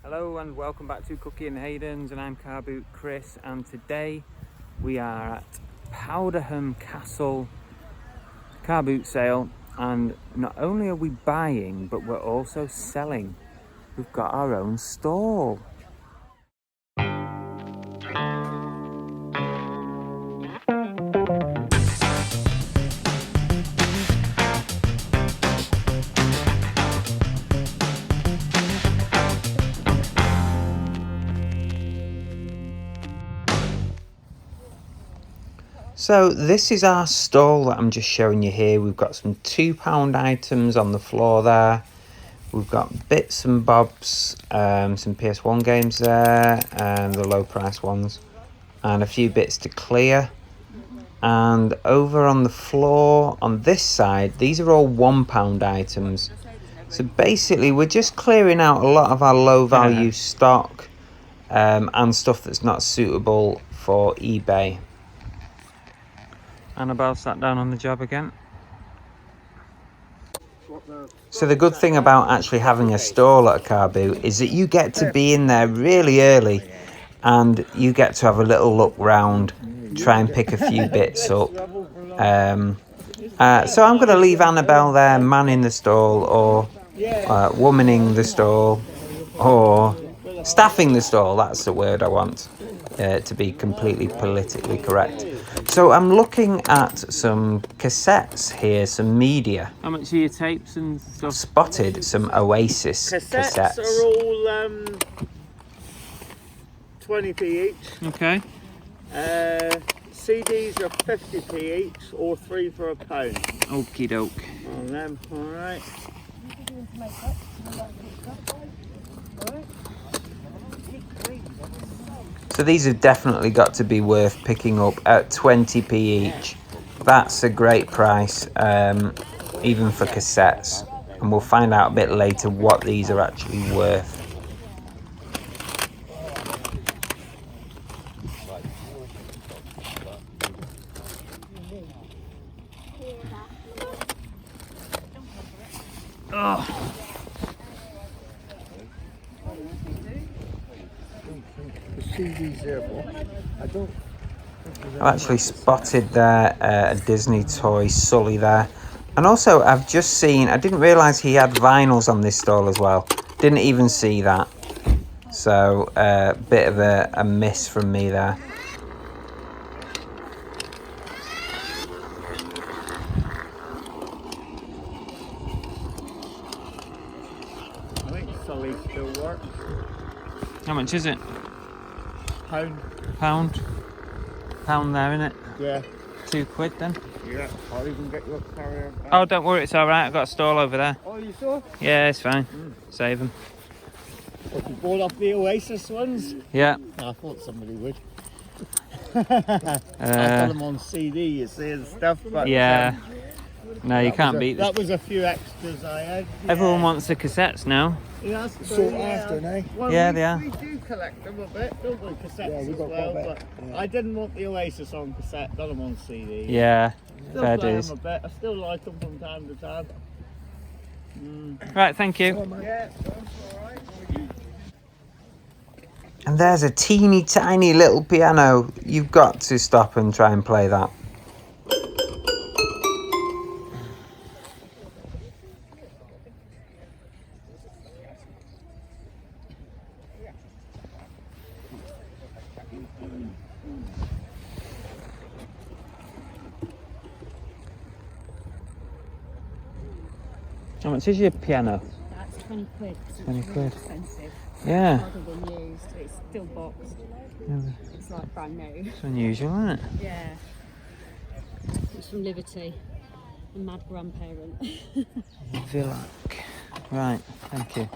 Hello and welcome back to Cookie and Hayden's, and I'm Car Boot Chris, and today we are at Powderham Castle car boot sale, and not only are we buying but we're also selling. We've got our own stall. So this is our stall that I'm just showing you here. We've got some £2 items on the floor there. We've got bits and bobs, some PS1 games there, and the low price ones, and a few bits to clear. And over on the floor on this side, these are all £1 items. So basically we're just clearing out a lot of our low value stock and stuff that's not suitable for eBay. Annabelle sat down on the job again. So the good thing about actually having a stall at a car boot is that you get to be in there really early and you get to have a little look round, try and pick a few bits up. So I'm going to leave Annabelle there manning the stall, or womaning the stall, or staffing the stall. That's the word I want to be completely politically correct. So I'm looking at some cassettes here, some media. How much are your tapes and stuff? I've spotted some Oasis cassettes. Are all 20p each. Okay. CDs are 50p each, or 3 for a pound. Okie doke. On them, alright. So these have definitely got to be worth picking up at 20p each. That's a great price, even for cassettes. And we'll find out a bit later what these are actually worth. Oh. I've actually spotted there a Disney toy Sully there, and also I've just seen, I didn't realise he had vinyls on this stall as well, didn't even see that, so bit of a miss from me there. I think Sully still works. How much is it? Pound Pound there, innit? Yeah. £2 then? Yeah, I'll even get your carrier back. Oh, don't worry, it's alright, I've got a stall over there. Oh, you saw? Yeah, it's fine. Save them. What, you bought off the Oasis ones? Yeah. I thought somebody would. I got them on CD, you see, and stuff, but... Yeah. No, you can't beat this. That was a few extras I had. Everyone wants the cassettes now. Yeah, that's sought after, eh? Well, Yeah, they are. We do collect them a bit, don't we? Cassettes as well, but I didn't want the Oasis on cassette, got them on CD. Yeah, Still fair play dues. them a bit. I still like them from time to time. Right, thank you. Yeah, that's alright. And there's a teeny tiny little piano. You've got to stop and try and play that. How much is your piano? That's 20 quid. 20 It's quid. really expensive. Yeah. Rather than used, it's still boxed. It's like brand new. It's unusual, isn't it? Yeah. It's from Liberty, a mad grandparent. Villac. Right, thank you.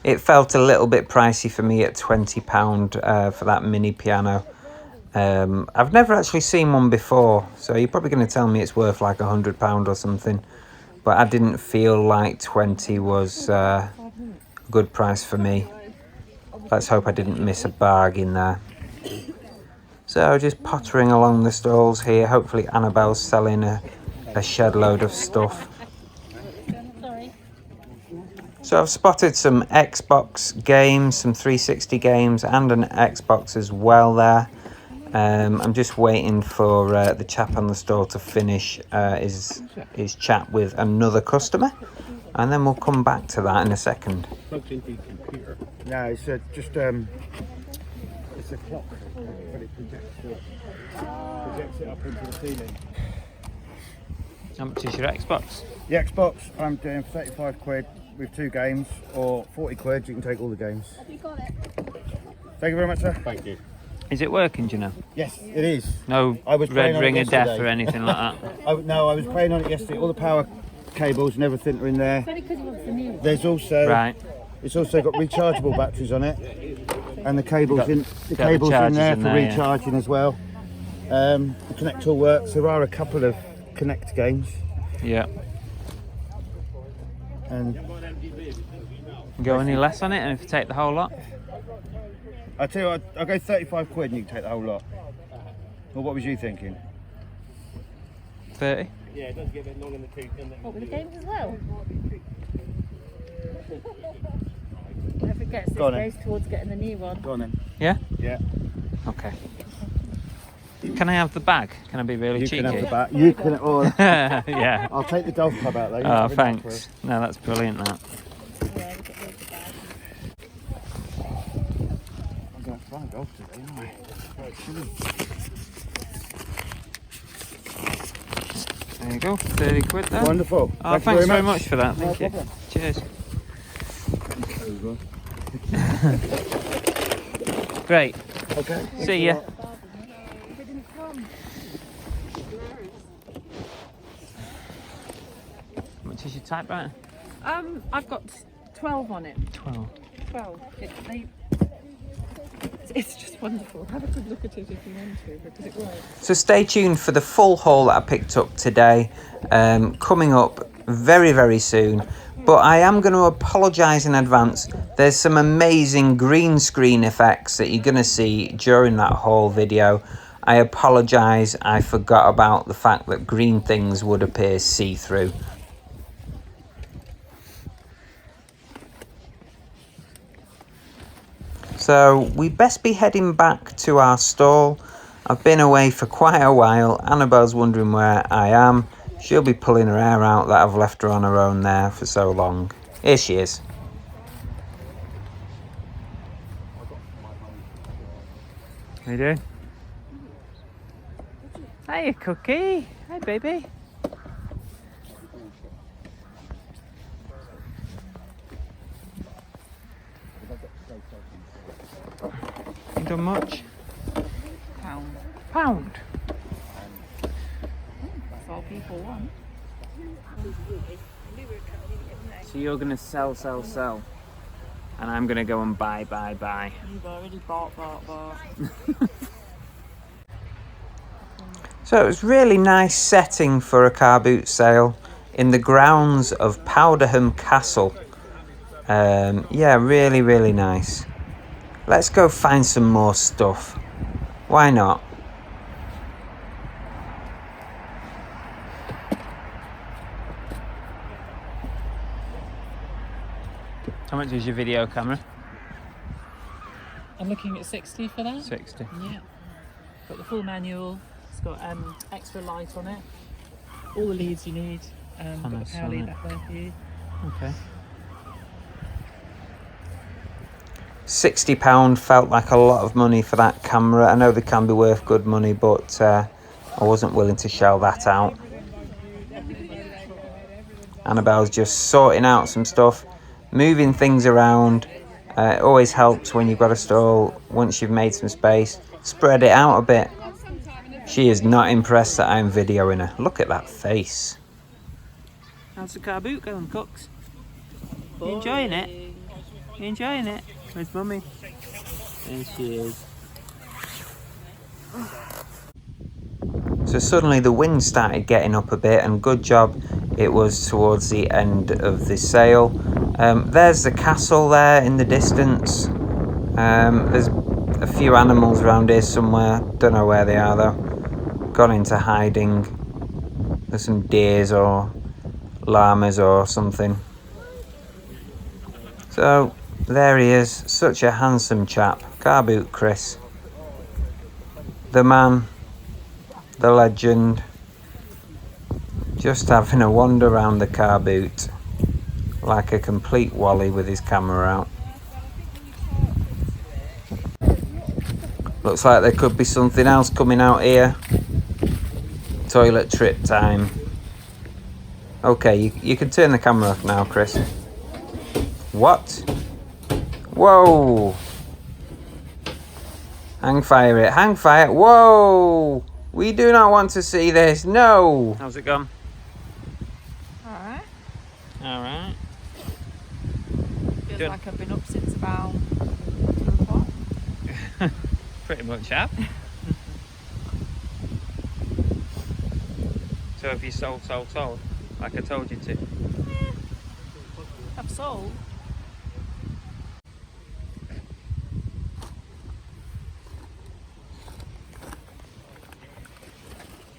It felt a little bit pricey for me at £20 for that mini piano. I've never actually seen one before, so you're probably going to tell me it's worth like £100 or something, but I didn't feel like 20 was a good price for me. Let's hope I didn't miss a bargain there. So just pottering along the stalls here. Hopefully Annabelle's selling a shed load of stuff. So I've spotted some Xbox games, some 360 games, and an Xbox as well there. I'm just waiting for the chap on the store to finish his chat with another customer, and then we'll come back to that in a second. Plugged into your computer. No, it's just it's a clock, but it projects it up into the ceiling. How much is your Xbox? The Xbox, I'm doing 35 quid with 2 games, or 40 quid, you can take all the games. Have you got it? Thank you very much, sir. Thank you. Is it working, do you know? Yes, it is. No I was playing red on it ring of death yesterday. or anything like that? No, I was playing on it yesterday. All the power cables and everything are in there. It's only because he wants the new one. There's also Right. It's also got rechargeable batteries on it, and the cables Got- in got the there chargers for in there, yeah. recharging as well. The Connect all works. There are a couple of Connect games, Yeah. and Go any less on it, and if you take the whole lot? I tell you what, I'll go 35 quid and you can take the whole lot. Well, what was you thinking? 30? Yeah, it does get a bit long in the tooth, doesn't it? What, with the games as well? Whatever it gets, this Go on then. goes towards getting the new one. Go on then. Yeah? Yeah. Okay. Can I have the bag? Can I be really You cheeky? can have the back. You can. Oh, Yeah. I'll take the golf club out though. You Oh, have it back thanks. No, that's brilliant, that. Yeah, we get rid of the bag. I'm going to try golf today, aren't I? There you go, 30 quid there. Wonderful. Oh, Thank you thanks very much for that. No Thank you. problem. Cheers. Great. Okay. See ya. They didn't come. How much is your typewriter? I've got 12 on it. 12. 12. It's just wonderful. Have a good look at it if you want to, because it works. So stay tuned for the full haul that I picked up today, coming up very, very soon. But I am going to apologise in advance. There's some amazing green screen effects that you're going to see during that whole video. I apologise, I forgot about the fact that green things would appear see-through. So we best be heading back to our stall. I've been away for quite a while. Annabelle's wondering where I am. She'll be pulling her hair out that I've left her on her own there for so long. Here she is. How you doing? Hiya, Cookie. Hi, baby. You done much? Pound. Pound. That's all people want. So you're going to sell, and I'm going to go and buy. You've already bought. So it was really nice setting for a car boot sale in the grounds of Powderham Castle. Yeah, really, really nice. Let's go find some more stuff. Why not? How much is your video camera? I'm looking at 60 for that. 60. Yeah. Got the full manual. It's got extra light on it. All the leads you need. Got the power lead back there for you. Okay. £60 felt like a lot of money for that camera. I know they can be worth good money, but I wasn't willing to shell that out. Annabelle's just sorting out some stuff, moving things around. It always helps when you've got a stall. Once you've made some space, spread it out a bit. She is not impressed that I'm videoing her. Look at that face. How's the car boot going, Cooks? You enjoying it? You enjoying it? Where's Mummy? There she is. So suddenly the wind started getting up a bit, and good job it was towards the end of the sale. There's the castle there in the distance. There's a few animals around here somewhere. Don't know where they are though. Gone into hiding. There's some deers or llamas or something. So there he is, such a handsome chap, car boot Chris, the man, the legend, just having a wander around the car boot like a complete wally with his camera out. Looks like there could be something else coming out here. Toilet trip time. Okay, you can turn the camera off now, Chris. What? Whoa! Hang fire it, hang fire. Whoa! We do not want to see this, no! How's it gone? Alright. Alright. Feels Good. like I've been up since about 2 o'clock. Pretty much have. So have you sold? Like I told you to? I've sold.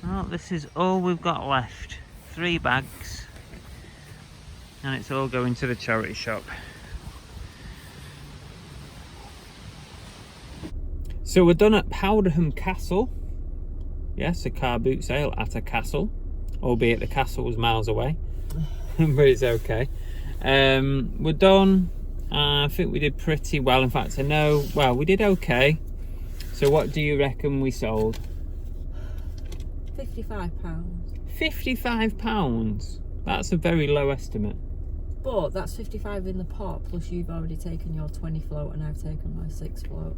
Well, this is all we've got left. 3 bags. And it's all going to the charity shop. So we're done at Powderham Castle. Yes, a car boot sale at a castle. Albeit the castle was miles away. But it's okay. We're done. I think we did pretty well. In fact, I know, well, we did okay. So what do you reckon we sold? £55. £55? That's a very low estimate. But that's 55 in the pot, plus you've already taken your 20 float and I've taken my 6 float.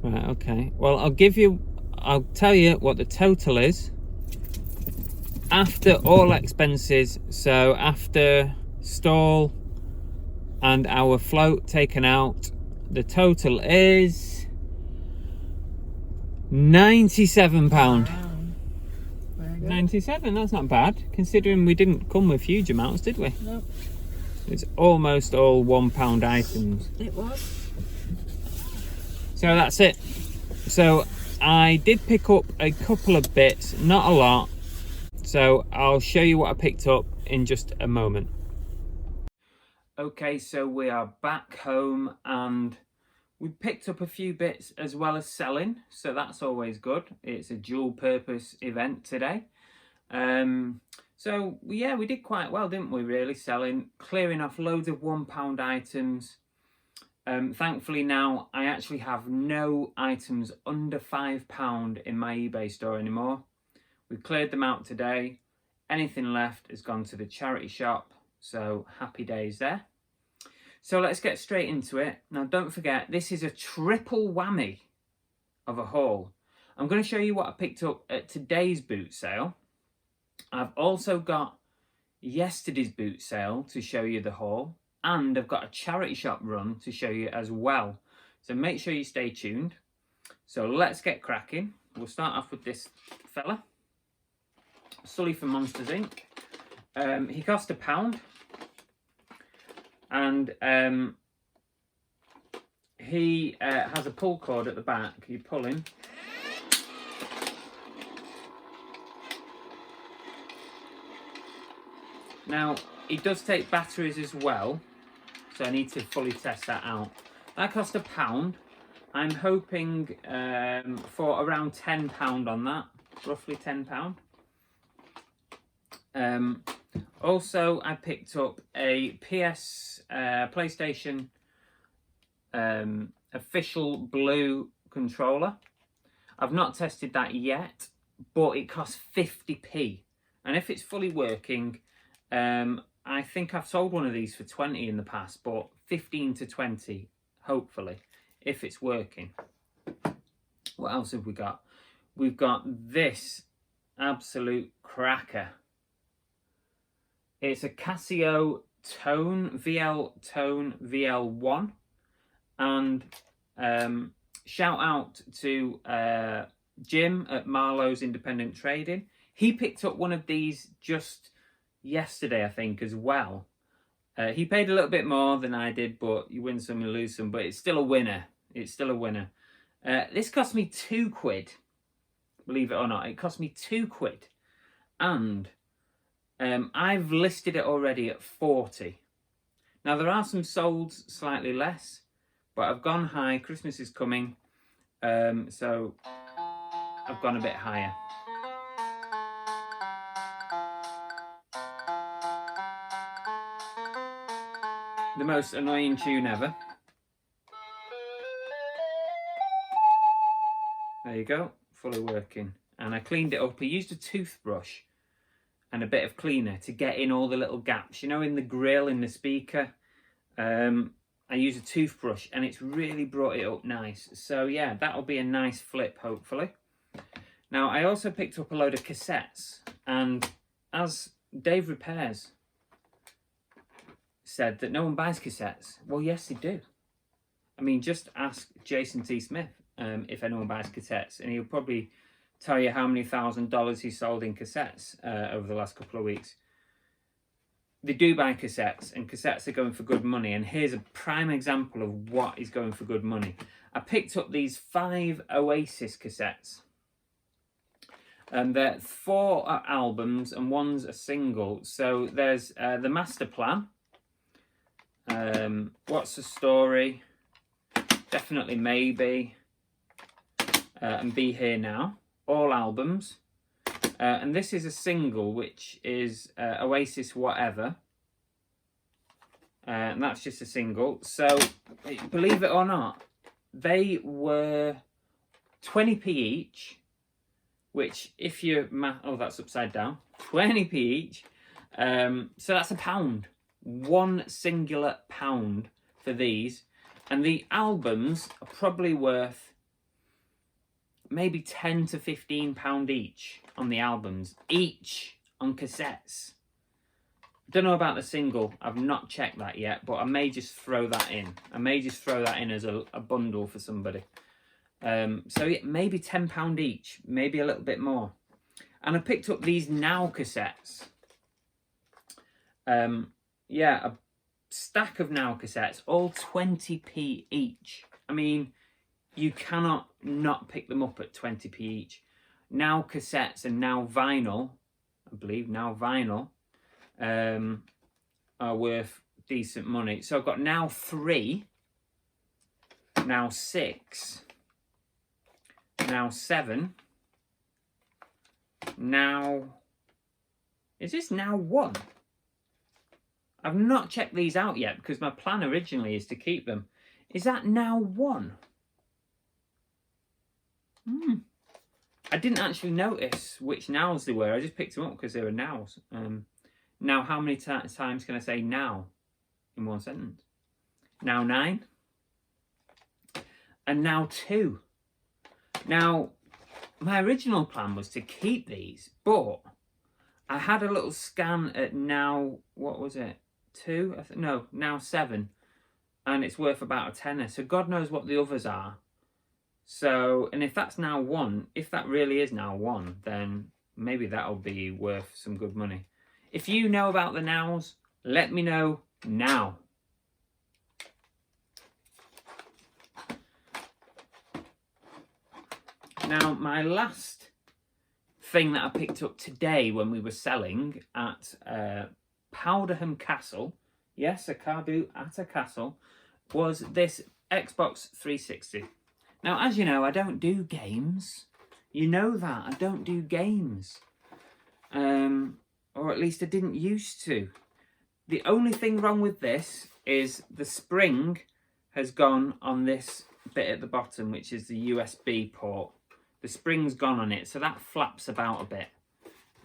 Right, okay. Well, I'll tell you what the total is after all expenses. So after stall and our float taken out, the total is £97. Wow. Very good. 97, that's not bad, considering we didn't come with huge amounts, did we? Nope. It's almost all £1 items. It was. So that's it. So I did pick up a couple of bits, not a lot. So I'll show you what I picked up in just a moment. Okay, so we are back home and we picked up a few bits as well as selling. So that's always good. It's a dual purpose event today. So yeah, we did quite well, didn't we, really, selling, clearing off loads of £1 items. Thankfully now I actually have no items under £5 in my eBay store anymore. We've cleared them out today. Anything left has gone to the charity shop, so happy days there. So let's get straight into it. Now don't forget, this is a triple whammy of a haul. I'm going to show you what I picked up at today's boot sale. I've also got yesterday's boot sale to show you the haul, and I've got a charity shop run to show you as well. So make sure you stay tuned. So let's get cracking. We'll start off with this fella, Sully from Monsters Inc. He cost £1, and he has a pull cord at the back. You pull him. Now, he does take batteries as well, so I need to fully test that out. That cost £1. I'm hoping for around £10 on that, roughly £10. Also, I picked up a PlayStation official blue controller. I've not tested that yet, but it costs 50p. And if it's fully working, I think I've sold one of these for 20 in the past, but 15 to 20, hopefully, if it's working. What else have we got? We've got this absolute cracker. It's a Casio VL Tone VL1, and shout out to Jim at Marlowe's Independent Trading. He picked up one of these just yesterday, I think, as well. He paid a little bit more than I did, but you win some, you lose some, but it's still a winner. It's still a winner. This cost me £2, believe it or not. It cost me £2, and I've listed it already at 40. Now there are some solds slightly less, but I've gone high. Christmas is coming, so I've gone a bit higher. The most annoying tune ever. There you go, fully working. And I cleaned it up. I used a toothbrush and a bit of cleaner to get in all the little gaps. You know, in the grill, in the speaker. I use a toothbrush and it's really brought it up nice. So yeah, that'll be a nice flip, hopefully. Now, I also picked up a load of cassettes. And as Dave Repairs said that no one buys cassettes. Well, yes, they do. I mean, just ask Jason T. Smith if anyone buys cassettes, and he'll probably tell you how many $1,000s he sold in cassettes over the last couple of weeks. They do buy cassettes, and cassettes are going for good money. And here's a prime example of what is going for good money. I picked up these 5 Oasis cassettes. And they're 4 albums and 1's a single. So there's The Master Plan. What's the Story? Definitely Maybe. And Be Here Now. All albums. And this is a single, which is Oasis Whatever. And that's just a single. So, believe it or not, they were 20p each. Which, if you... Oh, that's upside down. 20p each. So that's £1. 1 singular pound for these. And the albums are probably worth maybe £10 to £15 each on the albums. Each on cassettes. Don't know about the single. I've not checked that yet, but I may just throw that in. I may just throw that in as a bundle for somebody. So yeah, maybe £10 each, maybe a little bit more. And I picked up these Now cassettes. Yeah, a stack of Now cassettes, all 20p each. I mean, you cannot not pick them up at 20p each. Now cassettes and Now vinyl, I believe Now vinyl, are worth decent money. So I've got Now 3, Now 6, Now 7, Now... Is this Now 1? I've not checked these out yet because my plan originally is to keep them. Is that Now 1? I didn't actually notice which nows they were. I just picked them up because they were nows. Now, how many times can I say now in one sentence? Now 9. And Now 2. Now, my original plan was to keep these, but I had a little scan at Now, what was it? 2? No, Now 7. And it's worth about a tenner. So God knows what the others are. So, and if that's Now 1, if that really is Now 1, then maybe that'll be worth some good money. If you know about the Nows, let me know now. Now, my last thing that I picked up today when we were selling at Powderham Castle, yes, a car boot at a castle, was this Xbox 360. Now, as you know, I don't do games. You know that. I don't do games. Or at least I didn't used to. The only thing wrong with this is the spring has gone on this bit at the bottom, which is the USB port. The spring's gone on it, so that flaps about a bit.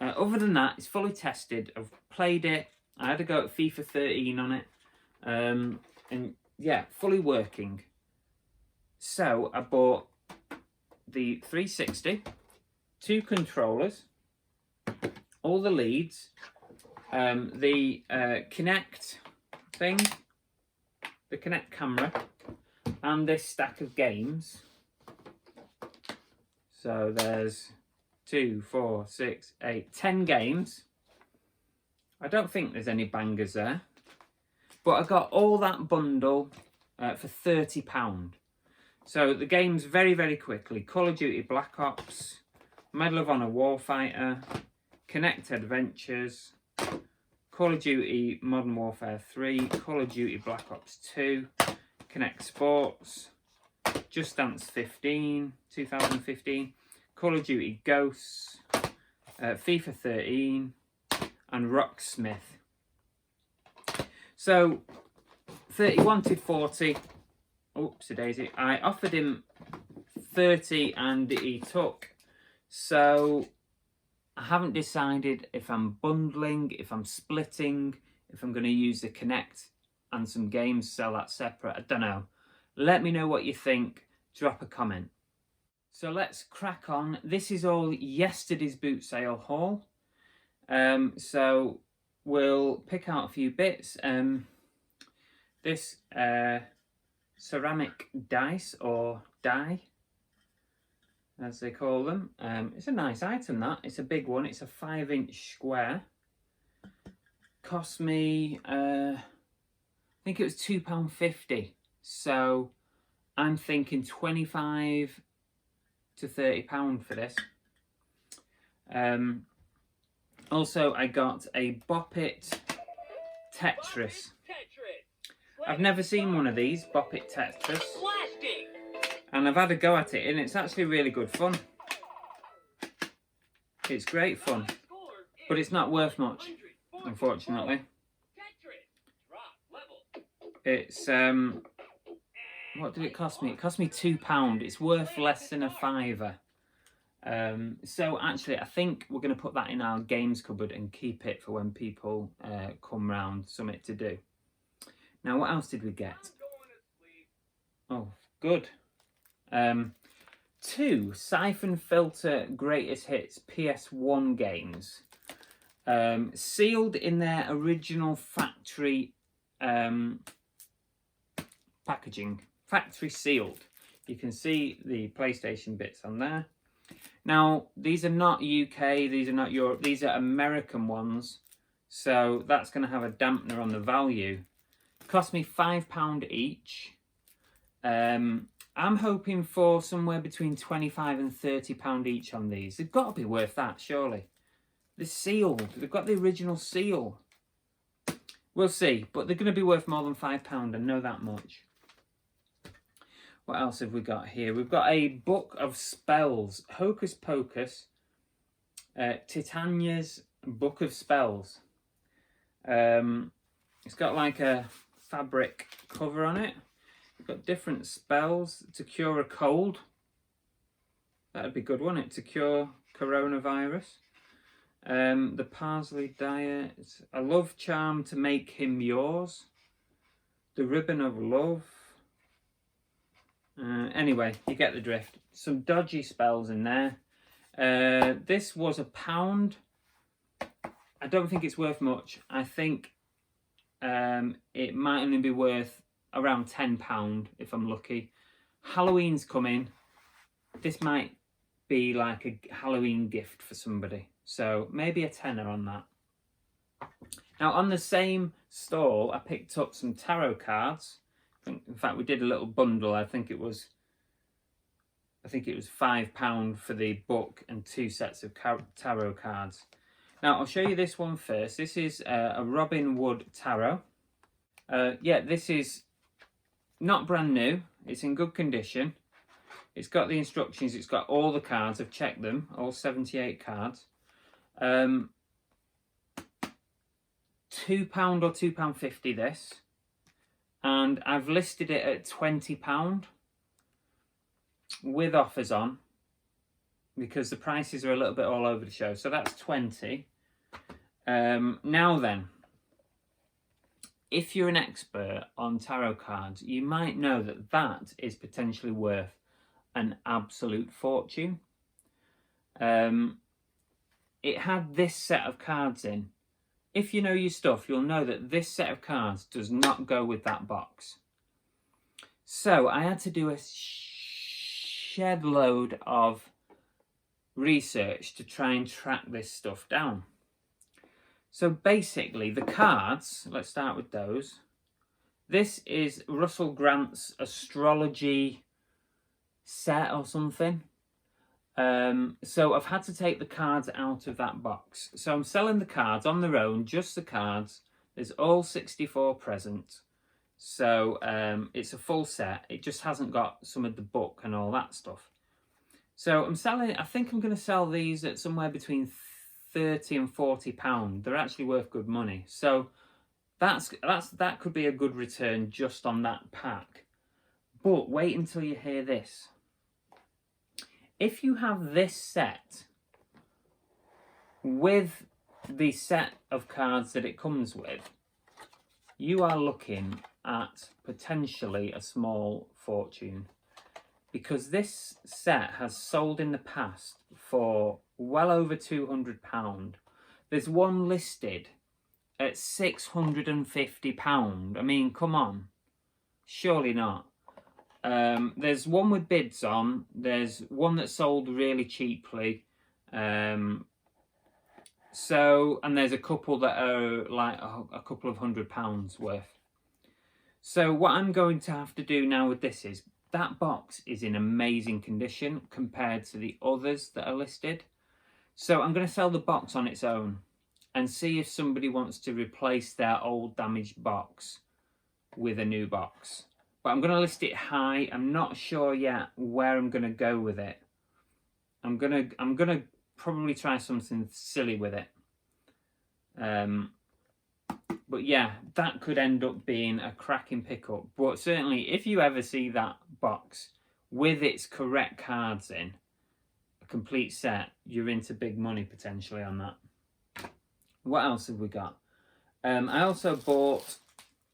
Other than that, it's fully tested. I've played it. I had to go at FIFA 13 on it. And yeah, fully working. So I bought the 360, 2 controllers, all the leads, the Kinect thing, the Kinect camera, and this stack of games. So there's 2, 4, 6, 8, 10 games. I don't think there's any bangers there. But I got all that bundle for £30. So the games very, very quickly. Call of Duty Black Ops, Medal of Honor Warfighter, Kinect Adventures, Call of Duty Modern Warfare 3, Call of Duty Black Ops 2, Connect Sports, Just Dance 2015, Call of Duty Ghosts, FIFA 13, and Rocksmith. So 30 wanted 40. Oopsie daisy. I offered him 30 and he took. So I haven't decided if I'm bundling, if I'm splitting, if I'm going to use the Connect and some games, sell that separate. I don't know. Let me know what you think. Drop a comment. So let's crack on. This is all yesterday's boot sale haul. So we'll pick out a few bits. This ceramic dice, or die, as they call them. It's a nice item, that. It's a big one. It's a 5-inch square. Cost me, I think it was £2.50. So I'm thinking £25 to £30 for this. Also, I got a Bop It Tetris. I've never seen one of these, Bop It Tetris. And I've had a go at it, and it's actually really good fun. It's great fun. But it's not worth much, unfortunately. It's, what did it cost me? It cost me £2. It's worth less than a £5. So actually, I think we're going to put that in our games cupboard and keep it for when people come round, something to do. Now, what else did we get? Oh, good. 2 Siphon Filter Greatest Hits PS1 games. Sealed in their original factory packaging. Factory sealed. You can see the PlayStation bits on there. Now, these are not UK, these are not Europe, these are American ones. So that's going to have a dampener on the value. Cost me £5 each. I'm hoping for somewhere between £25 and £30 each on these. They've got to be worth that, surely. They're sealed. They've got the original seal. We'll see, but they're going to be worth more than £5, I know that much. What else have we got here? We've got a book of spells. Hocus Pocus. Titania's Book of Spells. It's got like a fabric cover on it. We've got different spells to cure a cold. That'd be good, wouldn't it? To cure coronavirus. The Parsley Diet. A love charm to make him yours. The Ribbon of Love. Anyway, you get the drift. Some dodgy spells in there. This was £1. I don't think it's worth much. I think it might only be worth around £10 if I'm lucky. Halloween's coming. This might be like a Halloween gift for somebody. So maybe a tenner on that. Now on the same stall, I picked up some tarot cards. In fact, we did a little bundle. I think it was £5 for the book and 2 sets of tarot cards. Now I'll show you this one first. This is a Robin Wood tarot. Yeah, this is not brand new. It's in good condition. It's got the instructions. It's got all the cards. I've checked them. All 78 cards. £2 or £2.50 this. And I've listed it at £20 with offers on, because the prices are a little bit all over the show. So that's 20. Now then, if you're an expert on tarot cards, you might know that that is potentially worth an absolute fortune. It had this set of cards in. If you know your stuff, you'll know that this set of cards does not go with that box. So I had to do a shed load of research to try and track this stuff down. So basically the cards, let's start with those. This is Russell Grant's astrology set or something. So I've had to take the cards out of that box. So I'm selling the cards on their own, just the cards. There's all 64 present. So it's a full set. It just hasn't got some of the book and all that stuff. So I'm selling, I think I'm going to sell these at somewhere between 30 and 40 pound. They're actually worth good money. So that could be a good return just on that pack. But wait until you hear this. If you have this set with the set of cards that it comes with, you are looking at potentially a small fortune, because this set has sold in the past for well over £200. There's one listed at £650. I mean, come on, surely not. There's one with bids on. There's one that sold really cheaply. And there's a couple that are like a couple of £100 worth. So what I'm going to have to do now with this is, that box is in amazing condition compared to the others that are listed. So I'm going to sell the box on its own and see if somebody wants to replace their old damaged box with a new box. But I'm going to list it high. I'm not sure yet where I'm going to go with it. I'm gonna probably try something silly with it. But yeah, that could end up being a cracking pickup. But certainly, if you ever see that box with its correct cards in, a complete set, you're into big money potentially on that. What else have we got? I also bought,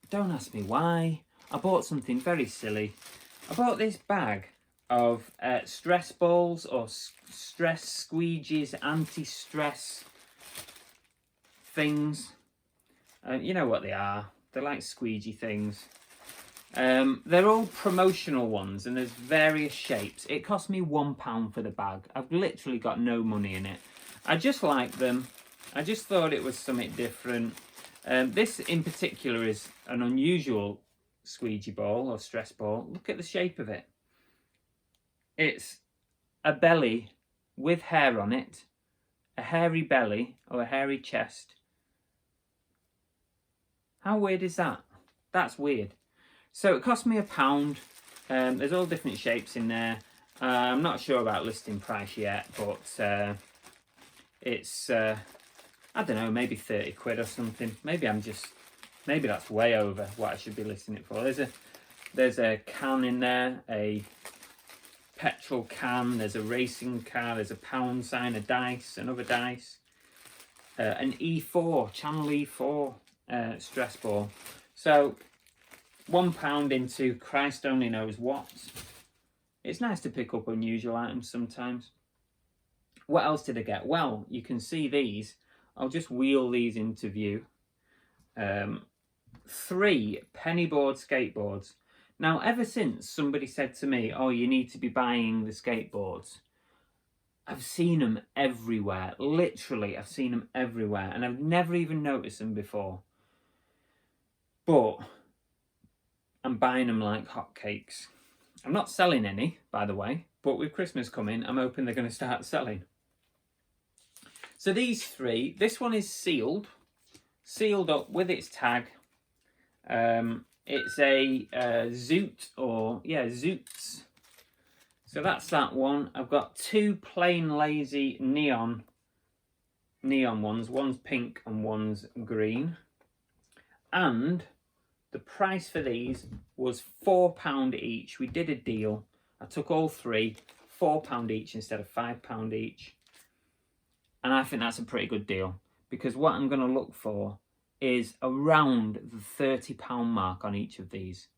don't ask me why, I bought something very silly. I bought this bag of stress balls, or stress squeegees, anti-stress things. You know what they are. They're like squeegee things. They're all promotional ones, and there's various shapes. It cost me £1 for the bag. I've literally got no money in it. I just like them. I just thought it was something different. This in particular is an unusual squeegee ball or stress ball. Look at the shape of it. It's a belly with hair on it, a hairy belly or a hairy chest. How weird is that? That's weird. So it cost me £1. There's all different shapes in there. I'm not sure about listing price yet, but it's I don't know, maybe 30 quid or something. Maybe that's way over what I should be listing it for. There's a can in there, a petrol can, there's a racing car, there's a pound sign, a dice, another dice, an E4, channel E4 stress ball. So £1 into Christ only knows what. It's nice to pick up unusual items sometimes. What else did I get? Well, you can see these. I'll just wheel these into view. 3 pennyboard skateboards. Now, ever since somebody said to me, oh, you need to be buying the skateboards, I've seen them everywhere. Literally, I've seen them everywhere. And I've never even noticed them before. But I'm buying them like hotcakes. I'm not selling any, by the way. But with Christmas coming, I'm hoping they're going to start selling. So these 3, this one is sealed up with its tag. It's a Zoot, or yeah, Zoots. So that's that one. I've got 2 plain lazy neon ones. One's pink and one's green. And the price for these was £4 each. We did a deal. I took all 3, £4 each instead of £5 each. And I think that's a pretty good deal, because what I'm going to look for is around the £30 mark on each of these.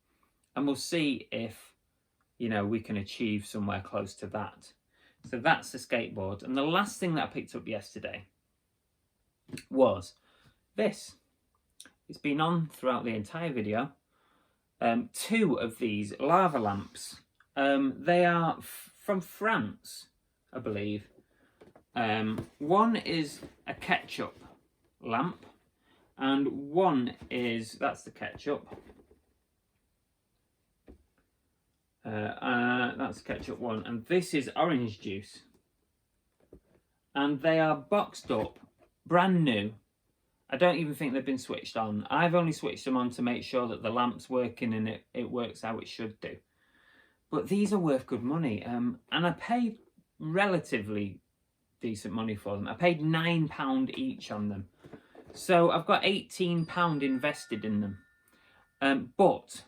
And we'll see if, you know, we can achieve somewhere close to that. So that's the skateboard. And the last thing that I picked up yesterday was this. It's been on throughout the entire video. 2 of these lava lamps. They are from France, I believe. One is a ketchup lamp, and one is, that's the ketchup. That's the ketchup one, and this is orange juice. and they are boxed up, brand new. I don't even think they've been switched on. I've only switched them on to make sure that the lamp's working and it works how it should do. But these are worth good money, and I paid relatively decent money for them. I paid £9 each on them. So I've got £18 invested in them. But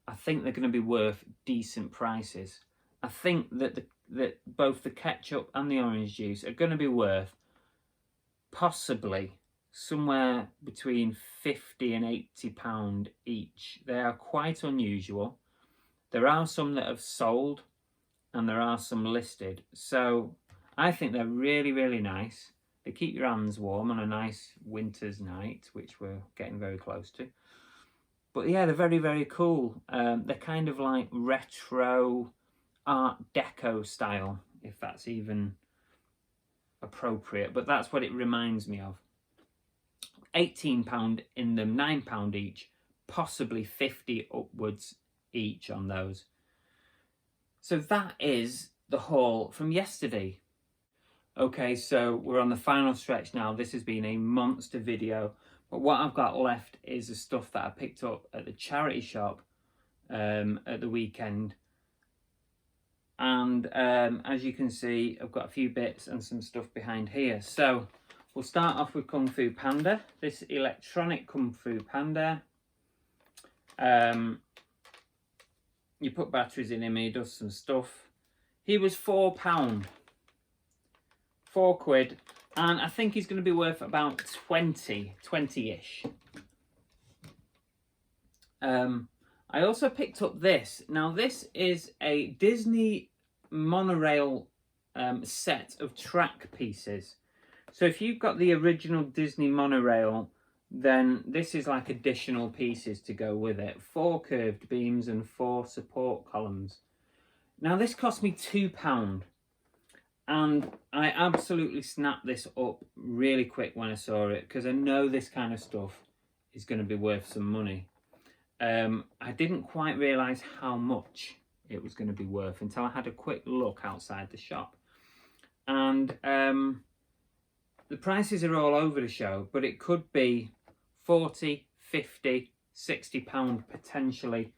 I think they're going to be worth decent prices. I think that that both the ketchup and the orange juice are going to be worth possibly somewhere between £50 and £80 each. They are quite unusual. There are some that have sold and there are some listed. So I think they're really, really nice. They keep your hands warm on a nice winter's night, which we're getting very close to. But yeah, they're very, very cool. They're kind of like retro Art Deco style, if that's even appropriate. But that's what it reminds me of. £18 in them, £9 each, possibly 50 upwards each on those. So that is the haul from yesterday. Okay, so we're on the final stretch now. This has been a monster video, but what I've got left is the stuff that I picked up at the charity shop at the weekend. And as you can see, I've got a few bits and some stuff behind here. So we'll start off with Kung Fu Panda, this electronic Kung Fu Panda. You put batteries in him, he does some stuff. He was £4, £4, and I think he's going to be worth about 20-ish. I also picked up this. Now this is a Disney monorail set of track pieces. So if you've got the original Disney monorail, then this is like additional pieces to go with it. 4 curved beams and 4 support columns. Now this cost me £2, and I absolutely snapped this up really quick when I saw it, because I know this kind of stuff is going to be worth some money. I didn't quite realise how much it was going to be worth until I had a quick look outside the shop. And the prices are all over the show, but it could be £40, £50, £60 potentially.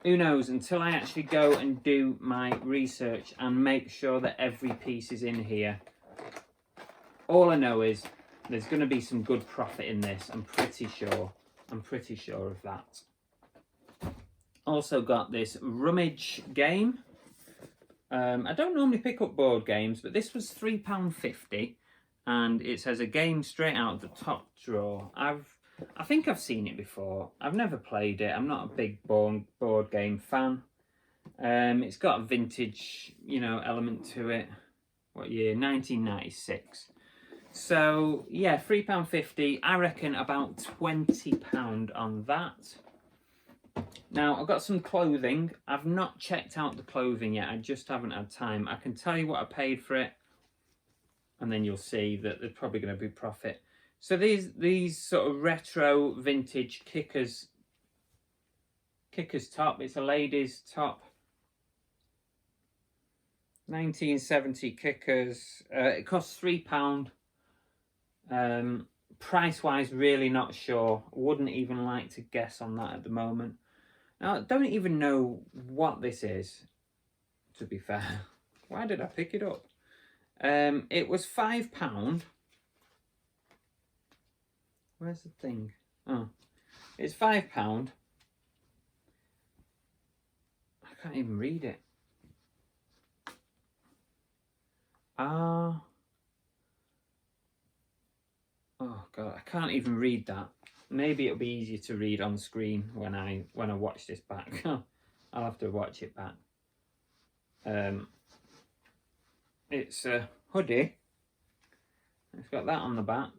Who knows, until I actually go and do my research and make sure that every piece is in here. All I know is there's going to be some good profit in this. I'm pretty sure of that. Also got this rummage game. I don't normally pick up board games, but this was £3.50, and it says a game straight out of the top drawer. I think I've seen it before. I've never played it. I'm not a big board game fan. It's got a vintage, element to it. What year? 1996. So yeah, £3.50. I reckon about £20 on that. Now I've got some clothing. I've not checked out the clothing yet. I just haven't had time. I can tell you what I paid for it, and then you'll see that there's probably going to be profit. So these sort of retro vintage kickers top. It's a lady's top. 1970 kickers. It costs £3. Price wise, really not sure. Wouldn't even like to guess on that at the moment. Now I don't even know what this is, to be fair. Why did I pick it up? It was £5. Where's the thing? Oh, it's £5. I can't even read it. Oh god, I can't even read that. Maybe it'll be easier to read on screen when I watch this back. I'll have to watch it back. It's a hoodie. It's got that on the back.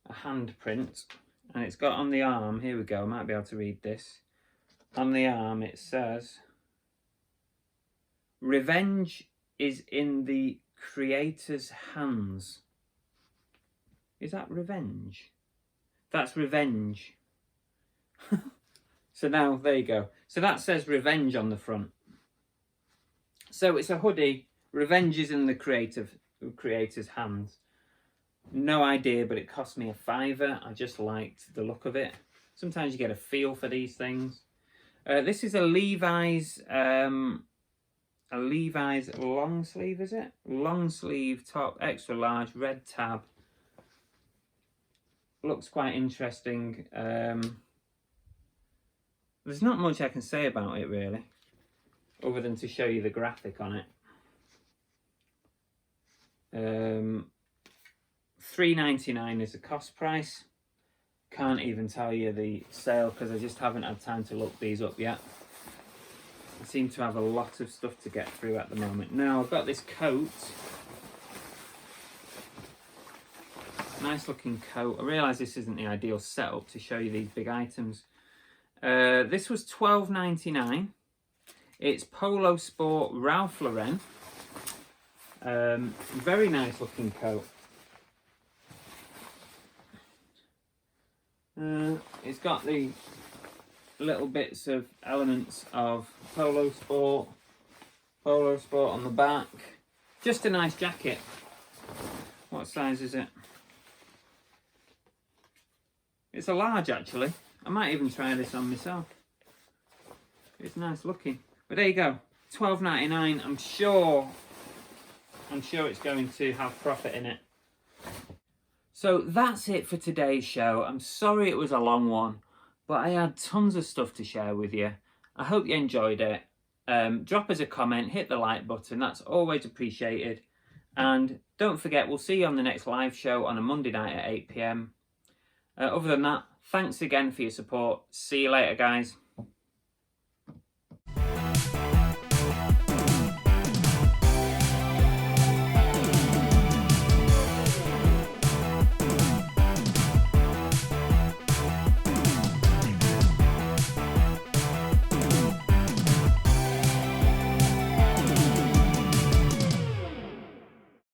A handprint, and it's got on the arm, here we go, I might be able to read this. On the arm it says, "Revenge is in the creator's hands." Is that revenge? That's revenge. So now, there you go. So that says revenge on the front. So it's a hoodie. Revenge is in the creator's hands. No idea, but it cost me £5. I just liked the look of it. Sometimes you get a feel for these things. This is a Levi's long sleeve, is it? Long sleeve top, extra large, red tab. Looks quite interesting. There's not much I can say about it really, other than to show you the graphic on it. $3.99 is the cost price. Can't even tell you the sale because I just haven't had time to look these up yet. I seem to have a lot of stuff to get through at the moment. Now I've got this coat. Nice looking coat. I realise this isn't the ideal setup to show you these big items. This was $12.99. It's Polo Sport Ralph Lauren. Very nice looking coat. It's got the little bits of elements of Polo Sport on the back. Just a nice jacket. What size is it? It's a large actually. I might even try this on myself. It's nice looking. But there you go. $12.99. I'm sure it's going to have profit in it. So that's it for today's show. I'm sorry it was a long one, but I had tons of stuff to share with you. I hope you enjoyed it. Drop us a comment, hit the like button. That's always appreciated. And don't forget, we'll see you on the next live show on a Monday night at 8 PM. Other than that, thanks again for your support. See you later, guys.